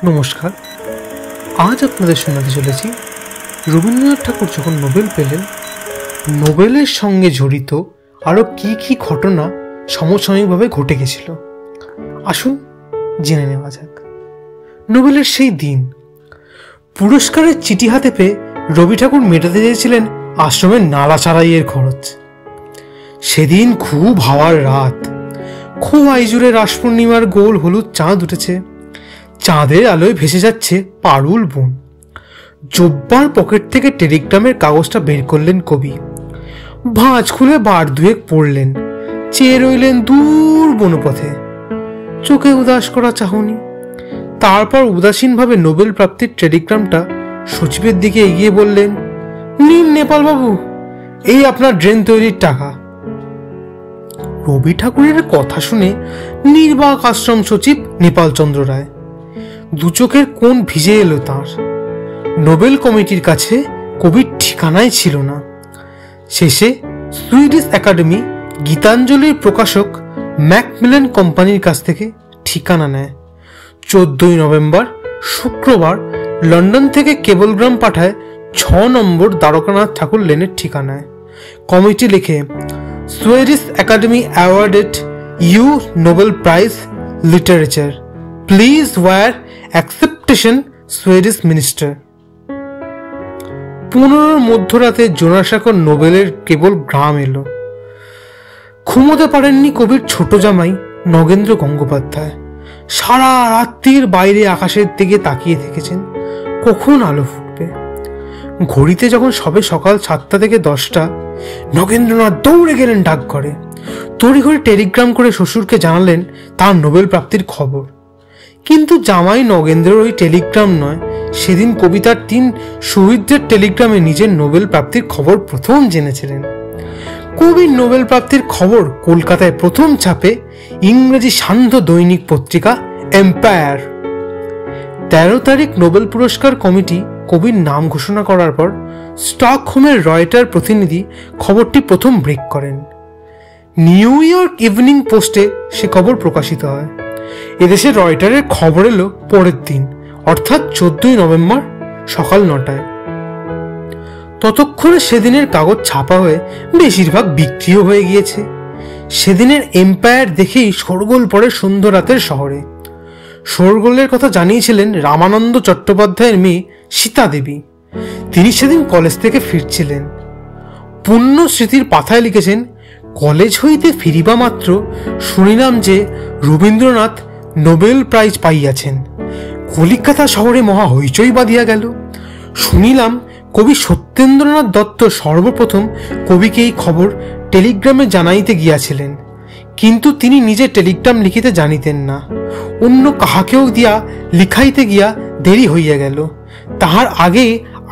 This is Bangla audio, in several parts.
নমস্কার। আজ আপনাদের শোনাতে চলেছি রবীন্দ্রনাথ ঠাকুর যখন নোবেল পেলেন, নোবেলের সঙ্গে জড়িত আরও কী কী ঘটনা সমসাময়িকভাবে ঘটে গেছিল। আসুন জেনে নেওয়া যাক। নোবেলের সেই দিন, পুরস্কারের চিঠি হাতে পেয়ে রবি ঠাকুর মেটাতে চেয়েছিলেন আশ্রমের নালা চারাইয়ের খরচ। সেদিন খুব হাওয়ার রাত, খোয়াই জুড়ে রাস পূর্ণিমার গোল হলুদ চাঁদ উঠেছে। চাঁদের আলোয় ভেসে যাচ্ছে পারুল বন। জব্বার পকেট থেকে টেলিগ্রামের কাগজটা বের করলেন কবি। ভাঁজ খুলে বার দুয়েক পড়লেন, চেয়ে রইলেন দূর বনপথে, চোখে উদাস করা চাহনি। তারপর উদাসীনভাবে নোবেল প্রাপ্তির টেলিগ্রামটা সচিবের দিকে এগিয়ে বললেন, নিন নেপাল বাবু, এই আপনার ড্রেন তৈরির টাকা। রবি ঠাকুরের কথা শুনে নির্বাক আশ্রম সচিব নেপাল চন্দ্র রায়। দু চোখের কোণ ভিজে এলো তাঁর। নোবেল কমিটির কাছে কবির ঠিকানাই ছিল না। শেষে সুইডিশ একাডেমি গীতাঞ্জলির প্রকাশক ম্যাকমিলান কোম্পানির কাছ থেকে ঠিকানা নেয়। 14 নভেম্বর শুক্রবার লন্ডন থেকে কেবলগ্রাম পাঠায় 6 নম্বর দ্বারকানাথ ঠাকুর লেনের ঠিকানায়। কমিটি লিখে, Swedish academy awarded you Nobel prize literature, please wire acceptation Swedish minister. 15 মধ্যরাতে জোনাসাগর নোবেলের কেবল গ্রাম এলো। ঘুমোতে পারেননি কবির ছোট জামাই নগেন্দ্র গঙ্গোপাধ্যায়। সারা রাত্রির বাইরে আকাশের দিকে তাকিয়ে থেকেছেন, কখন আলো ফুটবে। ঘড়িতে যখন সবে সকাল 7টা থেকে 10টা, নগেন্দ্রনাথ দৌড়ে গেলেন ডাকঘরে। তড়িঘড়ি টেলিগ্রাম করে শ্বশুরকে জানালেন তার নোবেল প্রাপ্তির খবর। কিন্তু জামাই নগেন্দ্রের ওই টেলিগ্রাম নয়, সেদিন কবিতার 3 শহীদদের টেলিগ্রামে নিজের নোবেল প্রাপ্তির খবর প্রথম জেনেছিলেন। কবির নোবেল প্রাপ্তির খবর কলকাতায় প্রথম ছাপে ইংরেজি সান্ধ্য দৈনিক পত্রিকা এম্পায়ার। 13 তারিখ নোবেল পুরস্কার কমিটি কবির নাম ঘোষণা করার পর স্টকহোমের রয়টার প্রতিনিধি খবরটি প্রথম ব্রেক করেন। নিউ ইয়র্ক ইভিনিং পোস্টে সে খবর প্রকাশিত হয়। এদেশে রয়টারের খবর এলো পরের দিন, অর্থাৎ 14 নভেম্বর সকাল 9টায়। ততক্ষণে সেদিনের কাগজ ছাপা হয়ে বেশিরভাগ বিক্রিও হয়ে গিয়েছে। সেদিনের এম্পায়ার দেখেই শোরগোল পড়ে সন্ধ্যা রাতের শহরে। শোরগোলের কথা জানিয়েছিলেন রামানন্দ চট্টোপাধ্যায়ের মেয়ে সীতা দেবী। তিনি সেদিন কলেজ থেকে ফিরছিলেন। পুণ্য স্মৃতির পাথায় লিখেছেন, কলেজ হইতে ফিরিবা মাত্র শুনিলাম যে রবীন্দ্রনাথ নোবেল প্রাইজ পাইয়াছেন। কলিকাতা শহরে মহা হইচই বাঁধিয়া গেল। শুনিলাম কবি সত্যেন্দ্রনাথ দত্ত সর্বপ্রথম কবিকে এই খবর টেলিগ্রামে জানাইতে গিয়াছিলেন, কিন্তু তিনি নিজে টেলিগ্রাম লিখিতে জানিতেন না। অন্য কাহাকেও দিয়া লিখাইতে গিয়া দেরি হইয়া গেল। তাহার আগে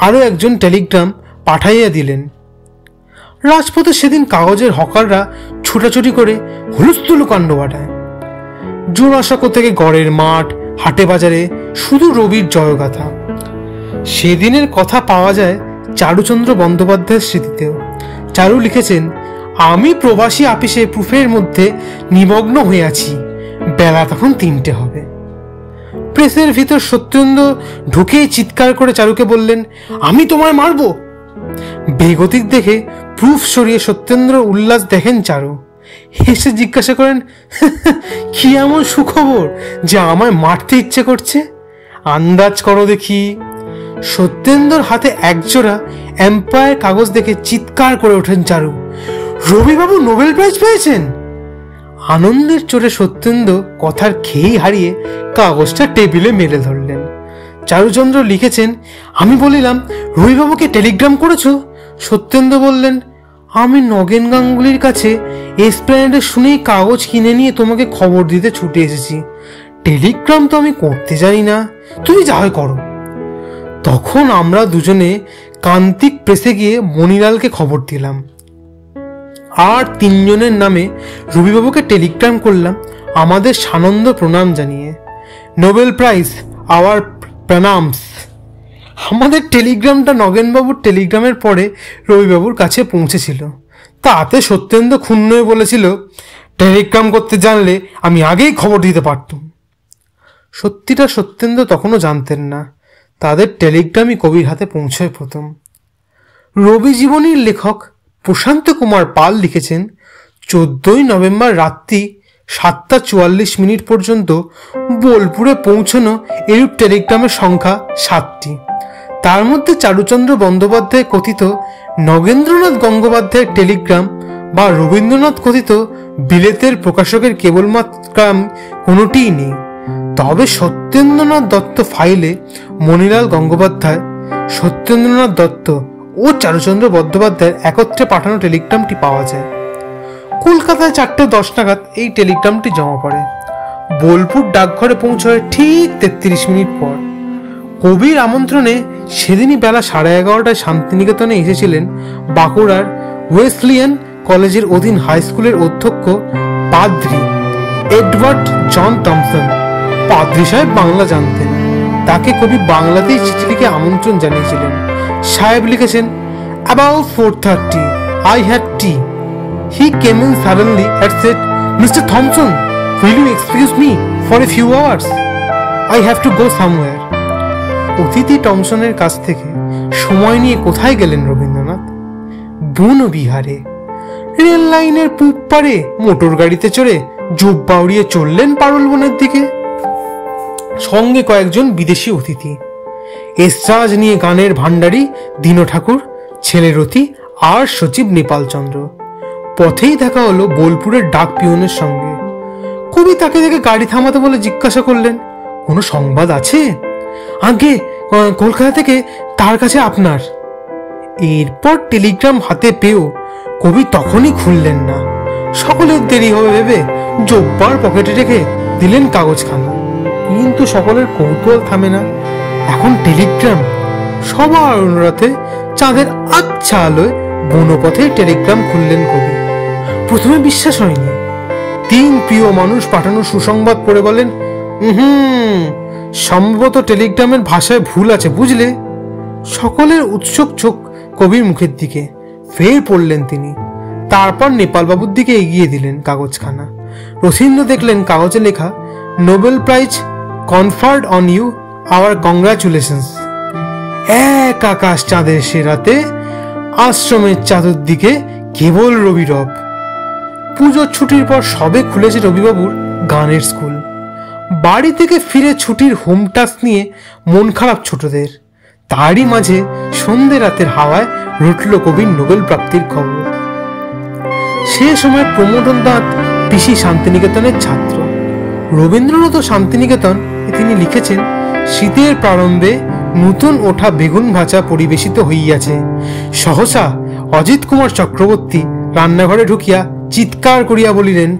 আরো একজন টেলিগ্রাম পাঠাইয়া দিলেন। রাজপথে সেদিন কাগজের হকাররা ছুটাছুটি করে হুলস্থুলু কাণ্ড ঘটায়। জোড়াসাঁকো থেকে গড়ের মাঠ, হাটে বাজারে শুধু রবির জয়গাথা। সেদিনের কথা পাওয়া যায় চারুচন্দ্র বন্দ্যোপাধ্যায়ের স্মৃতিতেও। চারু লিখেছেন, আমি প্রবাসী আপিসে প্রুফের মধ্যে নিমগ্ন হয়ে আছি, বেলা তখন 3টে হবে। প্রেসের ভিতর সত্যেন্দ্র ঢুকেই চিৎকার করে চারুকে বললেন, আমি তোমায় মারবো। বেগতিক দেখে প্রুফ সরিয়ে সত্যেন্দ্র উল্লাস দেখেন চারু। হেসে জিজ্ঞাসা করেন, কি এমন সুখবর যে আমায় মারতে ইচ্ছে করছে? আন্দাজ করো দেখি। সত্যেন্দ্রর হাতে একজোড়া এম্পায়ার কাগজ দেখে চিৎকার করে ওঠেন চারু, রবিবাবু নোবেল প্রাইজ পেয়েছেন। আনন্দের চোটে সত্যেন্দ্র কথার খেই হারিয়ে কাগজটা টেবিলে মেলে ধরলেন। চারুচন্দ্র লিখেছেন, আমি বলিলাম, রবিবাবুকে টেলিগ্রাম করেছ? সত্যেন্দ্র বললেন, আমি নগেন গাঙ্গুলির কাছে এসপ্ল্যানেডে শুনেই কাগজ কিনে নিয়ে তোমাকে খবর দিতে ছুটে এসেছি। টেলিগ্রাম তো আমি করতে জানি না, তুমি যা হয় করো। তখন আমরা দুজনে কান্তিক প্রেসে গিয়ে মণিলালকে খবর দিলাম, আর 3 জনের নামে রবিবাবুকে টেলিগ্রাম করলাম আমাদের সানন্দ প্রণাম জানিয়ে। নোবেল প্রাইজ আওয়ার প্রণামস। আমাদের টেলিগ্রামটা নগেনবাবুর টেলিগ্রামের পরে রবিবাবুর কাছে পৌঁছেছিল। তাতে সত্যেন্দ্র ক্ষুণ্ণ হয়ে বলেছিল, টেলিগ্রাম করতে জানলে আমি আগেই খবর দিতে পারতুম। সত্যিটা সত্যেন্দ্র তখনও জানতেন না, তাদের টেলিগ্রামই কবির হাতে পৌঁছয় প্রথম। রবি জীবনীর লেখক প্রশান্ত কুমার পাল লিখেছেন, 14ই নভেম্বর রাত্রি 7:44 পর্যন্ত বোলপুরে পৌঁছানো এরূপ টেলিগ্রামের সংখ্যা 7টি। তার মধ্যে চারুচন্দ্র বন্দ্যোপাধ্যায় কথিত নগেন্দ্রনাথ গঙ্গোপাধ্যায়ের টেলিগ্রাম বা রবীন্দ্রনাথ কথিত বিলেতের প্রকাশকের কেবলমাত্র কোনোটিই নেই। তবে সত্যেন্দ্রনাথ দত্ত ফাইলে মণিলাল গঙ্গোপাধ্যায়, সত্যেন্দ্রনাথ দত্ত ও চারুচন্দ্র বন্দ্যোপাধ্যায়ের একত্রে পাঠানো টেলিগ্রামটি পাওয়া যায়। কলকাতায় 4:10 নাগাদ এই টেলিগ্রামটি জমা পড়ে। বোলপুর ডাকঘরে পৌঁছয় ঠিক 33 মিনিট পর। কবির আমন্ত্রণে সেদিনই বেলা 11:30টায় শান্তিনিকেতনে এসেছিলেন বাঁকুড়ার ওয়েসলিয়ান কলেজের অধীন হাই স্কুলের অধ্যক্ষ পাদ্রি এডওয়ার্ড জন থমসন। পাদ্রি সাহেব বাংলা জানতেন, তাকে কবি বাংলাতেই চিঠি লিখে আমন্ত্রণ জানিয়েছিলেন। সাহেব লিখেছেন, "About 4:30 I had tea. He came in suddenly and said, Mr. Thompson, will you excuse me for a few hours? I have to go somewhere." অতিথি টমসনের কাছ থেকে সময় নিয়ে কোথায় গেলেন রবীন্দ্রনাথ? বনবিহারে। রেল লাইনের পূব পারে মোটর গাড়িতে চড়ে জোব্বা উড়িয়ে চললেন পারুল বনের দিকে। সঙ্গে কয়েকজন বিদেশি অতিথি, এসরাজ নিয়ে গানের ভান্ডারী দীন ঠাকুর, ছেলে রতি আর সচিব নেপালচন্দ্র। পথেই দেখা হলো বোলপুরের ডাক পিয়নের সঙ্গে। কবি তাকে দেখে গাড়ি থামাতে বলে জিজ্ঞাসা করলেন, "কোনো সংবাদ আছে?" "আগে কলকাতা থেকে, তার কাছে আপনার।" এরপর টেলিগ্রাম হাতে পেয়েও কবি তখনই খুললেন না। সকলের দেরি হবে ভেবে জোব্বার পকেটে রেখে দিলেন কাগজখানা। কিন্তু সকলের কৌতূহল থামে না। এখন টেলিগ্রাম। সবার অনুরোধে চাঁদের আচ্ছা আলোয় বনপথে টেলিগ্রাম খুললেন কবি। প্রথমে বিশ্বাস হয়নি। 3 প্রিয় মানুষ পাঠানো সুসংবাদ পড়ে বলেন, সম্ভবত টেলিগ্রামের ভাষায় ভুল আছে, বুঝলে?" সকলের উৎসুক চোখ কবির মুখের দিকে। ফের পড়লেন তিনি। তারপর নেপালবাবুর দিকে এগিয়ে দিলেন কাগজখানা। রথীন্দ্র দেখলেন কাগজে লেখা, "Nobel prize conferred on you, our congratulations. এক আকাশ চাঁদের সে রাতে, আশ্রমের চাতুর্দিকে কেবল রবিরব।" পুজোর ছুটির পর সবে খুলেছে রবিবাবুর গানের স্কুল। বাড়ি থেকে ফিরে ছুটির হোম টাস্ক নিয়ে মন খারাপ ছোটদের। তারই মাঝে সন্ধ্যে রাতের হাওয়ায় রটল কবির নোবেল প্রাপ্তির খবর। সে সময় প্রমোদনাথ পিসি শান্তিনিকেতনের ছাত্র। রবীন্দ্রনাথ শান্তিনিকেতন তিনি লিখেছেন, "শীতের প্রারম্ভে নূতন ওঠা বেগুন ভাজা পরিবেশিত হইয়াছে। সহসা অজিত কুমার চক্রবর্তী রান্নাঘরে ঢুকিয়া চিৎকার করিয়া বলিলেন,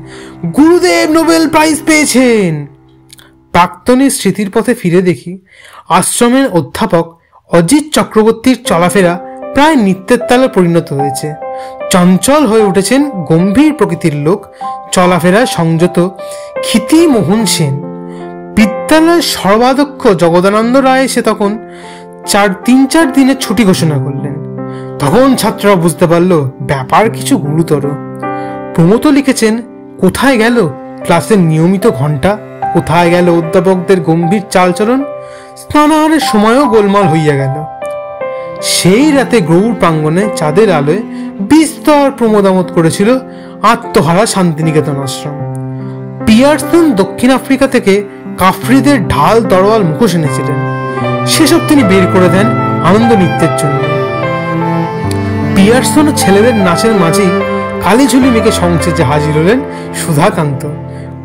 গুরুদেব নোবেল প্রাইজ পেয়েছেন। প্রাক্তনীর স্মৃতির পথে ফিরে দেখি আশ্রমের অধ্যাপক অজিত চক্রবর্তীর চলাফেরা প্রায় নিত্যের তালে পরিণত হয়েছে। চঞ্চল হয়ে উঠেছেন গম্ভীর প্রকৃতির লোক, চলাফেরায় সংযত ক্ষিতি মোহন সেন। বিদ্যালয়ের সর্বাধ্যক্ষ জগদানন্দ রায় সে তখন 3-4 দিনের ছুটি ঘোষণা করলেন। তখন ছাত্ররা বুঝতে পারল ব্যাপার কিছু গুরুতর। প্রমোদ লিখেছেন, কোথায় গেল ক্লাসের নিয়মিত ঘন্টা, কোথায় গেল অধ্যাপকদের গম্ভীর চালচলন, স্নানাহারের সময়ও গোলমাল হইয়া গেল। সেই রাতে গৌড় প্রাঙ্গণে চাঁদের আলোয় বিস্তর প্রমোদামত করেছিল আত্মহারা শান্তিনিকেতন আশ্রম। পিয়ারসন দক্ষিণ আফ্রিকা থেকে কাফরিদের ঢাল তরোয়াল মুখোশ এনেছিলেন, সেসব তিনি বের করে দেন আনন্দ নৃত্যের জন্য। পিয়ারসন ছেলেদের নাচের মাঝেই কালি ঝুলি মেঘে সংসেজে হাজির হলেন সুধাকান্ত।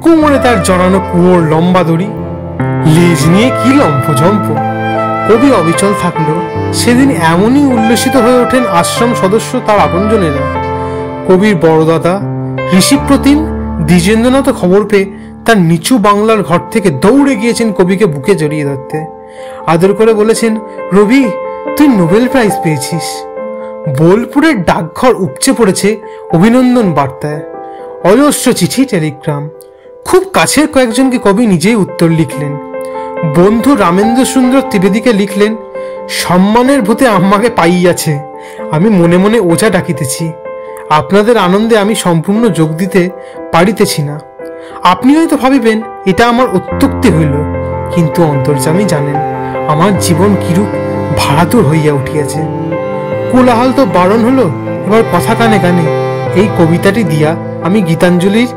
কোমরে তার জড়ানো কুয়োর লম্বা দড়ি, লেজ নিয়ে কি লম্ফঝম্প। কবি অবিচল থাকলো। সেদিন এমনই উল্লসিত হয়ে ওঠেন আশ্রম সদস্য তার আপনজনেরা। কবির বড়দাদা ঋষিপ্রতিম দ্বিজেন্দ্রনাথ খবর পেয়ে তার নিচু বাংলার ঘর থেকে দৌড়ে গিয়েছেন কবিকে বুকে জড়িয়ে ধরতে। আদর করে বলেছেন, রবি, তুই নোবেল প্রাইজ পেয়েছিস। বোলপুরের ডাকঘর উপচে পড়েছে অভিনন্দন বার্তায়। অজস্র চিঠি, টেলিগ্রাম। খুব কাছের কয়েকজনকে কবি নিজেই উত্তর লিখলেন। বন্ধু রামেন্দ্র সুন্দর ত্রিবেদীকে লিখলেন, সম্মানের ভূতে আমাকে পাইয়াছে, আমি মনে মনে ওঝা ডাকিতেছি। আপনাদের আনন্দে আমি সম্পূর্ণ যোগ দিতে পারিতেছি না। আপনি হয়তো ভাবিবেন এটা আমার অত্যুক্তি হইল, কিন্তু অন্তর্যামী জানেন আমার জীবন কিরূপ ভাড়াতুর হইয়া উঠিয়াছে। কোলাহল তো বারণ হলো, এবার কথা কানে কানে এই কবিতাটি দিয়া আমি গীতাঞ্জলির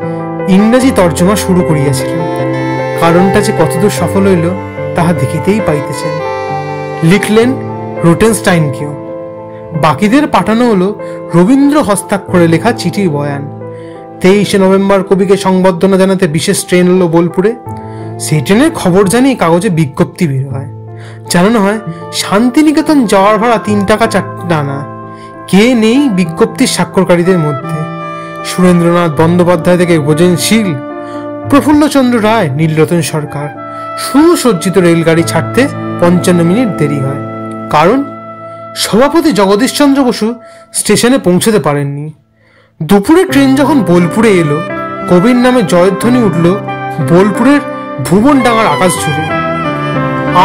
ইংরাজি তর্জমা শুরু করিয়াছিলাম। কারণটা যে কতদূর সফল হইল তাহা দেখিতেই পাইতেছেন। লিখলেন রোটেনস্টাইনকেও। বাকিদের পাঠানো হলো রবীন্দ্র হস্তাক্ষরে লেখা চিঠির বয়ান। 23 নভেম্বর কবিকে সংবর্ধনা জানাতে বিশেষ ট্রেন হলো বোলপুরে। সেই ট্রেনের খবর জানিয়ে কাগজে বিজ্ঞপ্তি বের হয়। জানানো হয় শান্তিনিকেতন যাওয়ার ভাড়া 3 টাকা 4 আনা। কে নেই বিজ্ঞপ্তির স্বাক্ষরকারীদের মধ্যে? সুরেন্দ্রনাথ বন্দ্যোপাধ্যায় থেকে ভোজন শীল, প্রফুল্লচন্দ্র রায়, নীলরতন সরকার। সুসজ্জিত রেলগাড়ি ছাড়তে 55 মিনিট দেরি হয়। কারণ সভাপতি জগদীশচন্দ্র বসু স্টেশনে পৌঁছতে পারেননি। দুপুরে ট্রেন যখন বোলপুরে এলো, কবির নামে জয়ধ্বনি উঠল বোলপুরের ভুবনডাঙ্গার আকাশ জুড়ে।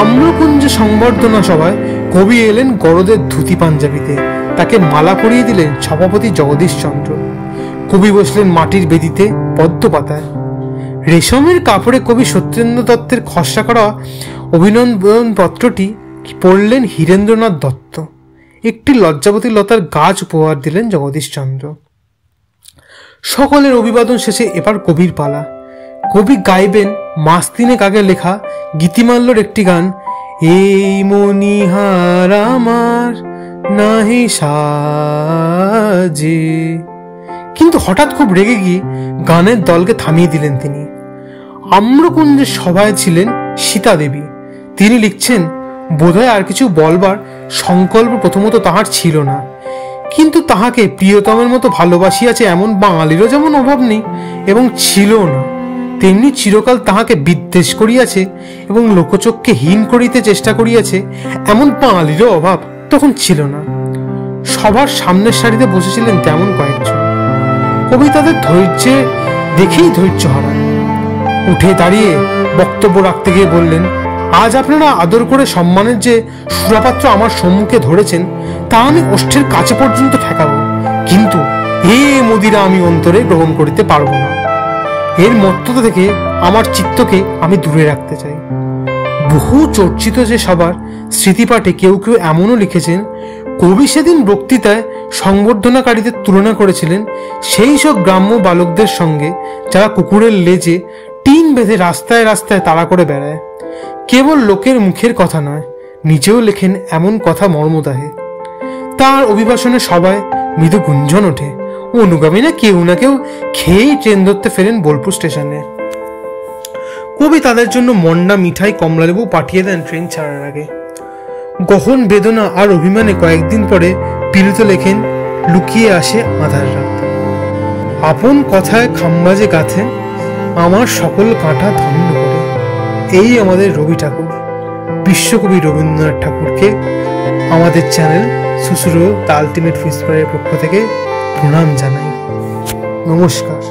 আম্রকুঞ্জে সংবর্ধনা সভায় কবি এলেন গরদের ধুতি পাঞ্জাবিতে। তাকে মালা পরিয়ে দিলেন সভাপতি জগদীশচন্দ্র। কবি বসলেন মাটির বেদিতে পদ্ম পাতায়। রেশমের কাপড়ে কবি সত্যেন্দ্র দত্তের খসড়া করা অভিনন্দন পত্রটি পড়লেন হীরেন্দ্রনাথ দত্ত। একটি লজ্জাবতী লতার গাছ উপহার দিলেন জগদীশচন্দ্র। সকলের অভিবাদন শেষে এবার কবির পালা। কবি গাইবেন মাস 3 আগে লেখা গীতিমাল্যর একটি গান, এই মনিহার আমার নাহি সাজে। কিন্তু হঠাৎ খুব রেগে গিয়ে গানের দলকে থামিয়ে দিলেন তিনি। আম্রকুঞ্জের সভায় ছিলেন সীতা দেবী। তিনি লিখছেন, বোধহয় আর কিছু বলবার সংকল্প প্রথমত তাহার ছিল না, কিন্তু তাহাকে প্রিয়তমের মতো ভালোবাসিয়াছে এমন বাঙালিরও যেমন অভাব নেই এবং ছিল না, তেমনি চিরকাল তাহাকে বিদ্বেষ করিয়াছে এবং লোকচক্ষে হীন করিতে চেষ্টা করিয়াছে এমন বাঙালিরও অভাব তখন ছিল না। সবার সামনের সারিতে বসেছিলেন তেমন কয়েকজন। কবি তাদের ধৈর্যে দেখেই ধৈর্য হারান। উঠে দাঁড়িয়ে বক্তব্য রাখতে গিয়ে বললেন, আজ আপনারা আদর করে সম্মানের যে সুরাপাত্র আমার সম্মুখে ধরেছেন তা আমি ওষ্ঠের কাছে পর্যন্ত ঠেকাবো, কিন্তু এ মদিরা আমি অন্তরে গ্রহণ করিতে পারবো না। এর মত্ততা থেকে আমার চিত্তকে আমি দূরে রাখতে চাই। বহু চর্চিত যে সবার স্মৃতিপাঠে কেউ কেউ এমনও লিখেছেন, কবি সেদিন বক্তৃতায় সংবর্ধনাকারীদের তুলনা করেছিলেন সেই সব গ্রাম্য বালকদের সঙ্গে যারা কুকুরের লেজে টিন বেঁধে রাস্তায় রাস্তায় তাড়া করে বেড়ায়। কেবল লোকের মুখের কথা নয়, নিজেও লেখেন এমন কথা মর্মদাহে। তার অভিভাষণে সবাই মৃদু গুঞ্জন ওঠে। অনুগামীরা কেউ না কেউ খেয়েই ট্রেন ধরতে ফেরেন বোলপুর স্টেশনে। কবি তাদের জন্য মন্ডা, মিঠাই, কমলালেবু পাঠিয়ে দেন ট্রেন ছাড়ার আগে। গহন বেদনা আর অভিমানে কয়েকদিন পরে পিলুতে লেখেন, লুকিয়ে আসে আঁধার রাত। আপন কথায় খাম্বাজে গাথে আমার সকল কাঁটা ধন্য করে। এই আমাদের রবি ঠাকুর। বিশ্বকবি রবীন্দ্রনাথ ঠাকুরকে আমাদের চ্যানেল সুসুরো দ্য আলটিমেট হুইসপারের পক্ষ থেকে প্রণাম জানাই। নমস্কার।